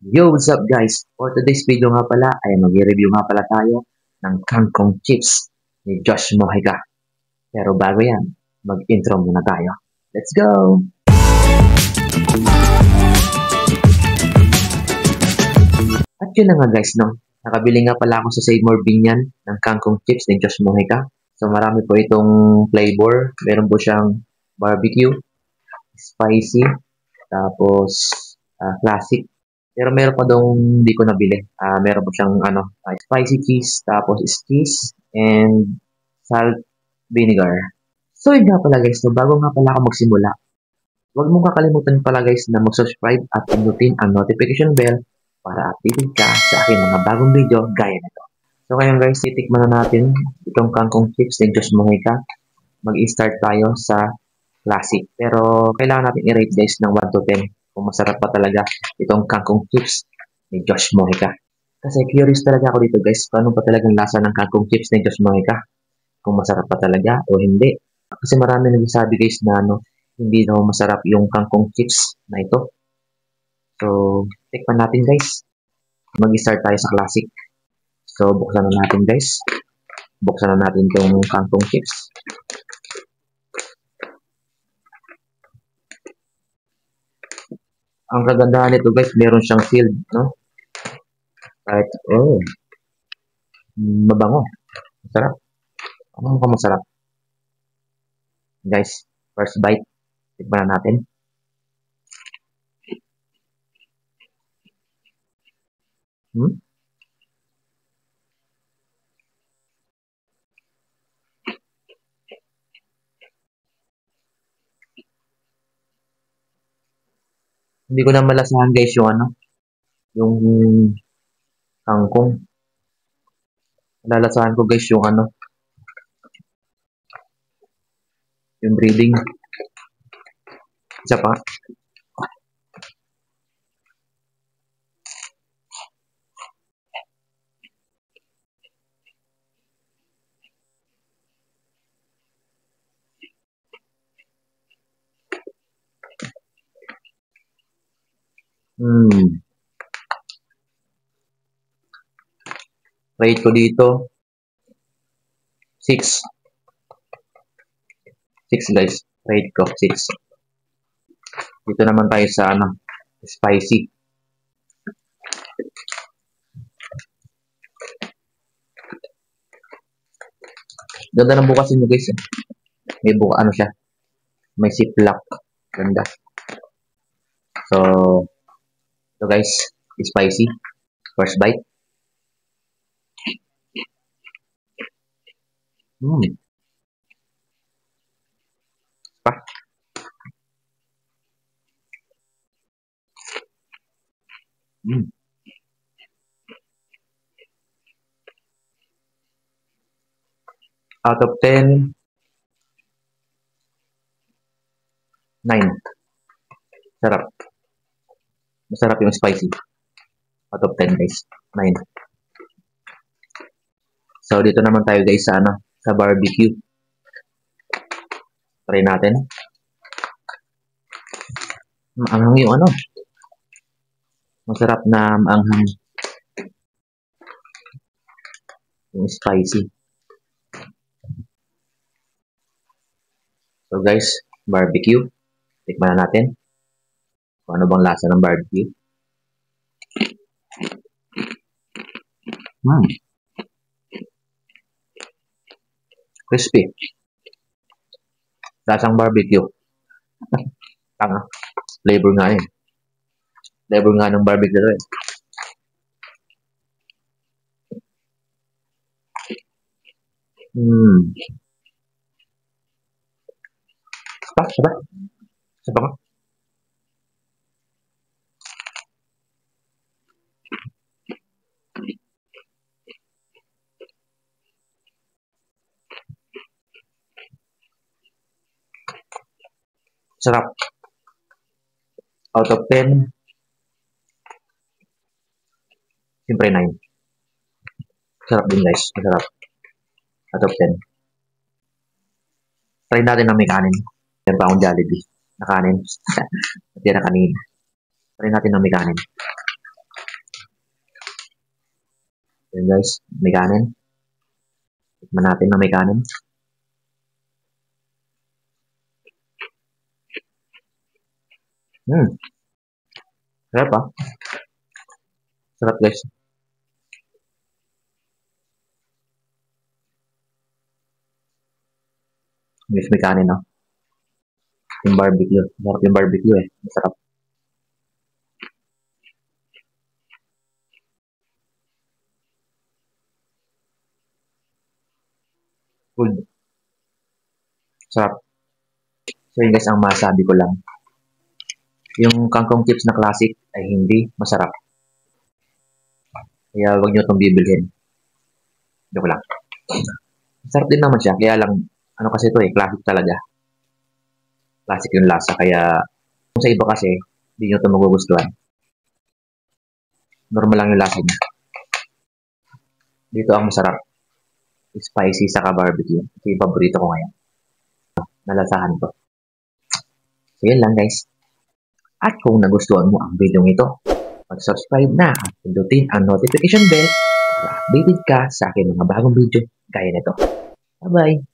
Yo, what's up guys? For today's video nga pala ay mag-review nga pala tayo ng kangkong chips ni Josh Mojica. Pero bago yan, mag-intro muna tayo. Let's go! At yun na nga guys, no? Nakabili nga pala ako sa Save More Binyan ng kangkong chips ni Josh Mojica. So marami po itong flavor. Meron po siyang barbecue, spicy, tapos classic. Pero meron pa dong hindi ko nabili. Meron pa siyang spicy cheese, tapos is cheese, and salt vinegar. So yun nga pala guys, no, bago nga pala ako magsimula, huwag mong kakalimutan pala guys na mag-subscribe at pindutin ang notification bell para updated ka sa aking mga bagong video gaya nito. So ngayon guys, titikman na natin itong kangkong chips ni Josh Mojica. Mag-i-start tayo sa classic. Pero kailangan natin i-rate guys ng 1 to 10 kung masarap pa talaga itong kangkong chips ni Josh Mojica. Kasi curious talaga ako dito guys, kung ano pa talagang lasa ng kangkong chips ni Josh Mojica. Kung masarap pa talaga o hindi. Kasi marami nagsasabi guys na hindi daw masarap yung kangkong chips na ito. So, tikman natin guys. Mag-start tayo sa classic. So, buksan na natin guys. Buksan na natin itong kangkong chips. Ang kagandahan nito guys, meron siyang sealed, no? Kahit, mabango. Masarap. Ano mukhang masarap? Guys, first bite. Tikman na natin. Hindi ko na malasahan guys yung kangkong. Lalasahan ko guys yung breading. Isa pa. Rate ko dito 6. 6 guys. Rate ko 6. Dito naman tayo sa spicy. Ganda ng bukas nyo guys. May buka siya. May ziplock. Ganda. So, ito guys, spicy. First bite. Pa. Out of 10, 9. Sarap. Masarap yung spicy. Out of 10 guys. 9. So, dito naman tayo guys sa barbecue. Try natin. Maanghang yung Masarap na maanghang. Yung spicy. So guys, barbecue. Tikman na natin. Kung ano bang lasa ng barbecue. Crispy. Lasang barbecue. Tanga. Flavor nga eh. Flavor nga ng barbecue ito eh. Sarap. Sarap nga. Sarap. Out of 10, siyempre 9. Sarap din guys. Masarap. Out of 10. Try natin na may kanin. Meron pa akong Jollibee na kanin. Natira kanina. Try natin na may kanin. Yun guys, may kanin. Tikman natin na may kanin. Sarap ah. Sarap guys. Guys, may kanin no. Yung barbecue. Sarap yung barbecue eh. Masarap. Good. Sarap. So yun guys, ang masabi ko lang. Yung kangkong chips na classic ay hindi masarap. Kaya wag nyo itong bibilhin. Joke lang. Sarap din naman siya. Kaya lang, ano kasi ito eh, classic talaga. Classic yung lasa. Kaya, kung sa iba kasi, hindi nyo ito magugustuhan. Normal lang yung lasa niya. Dito ang masarap. Spicy saka barbecue. Ito yung paborito ko ngayon. Nalasahan ko. So yun lang guys. At kung nagustuhan mo ang video ito, mag-subscribe na at pindutin ang notification bell para updated ka sa aking mga bagong video gaya nito. Bye-bye!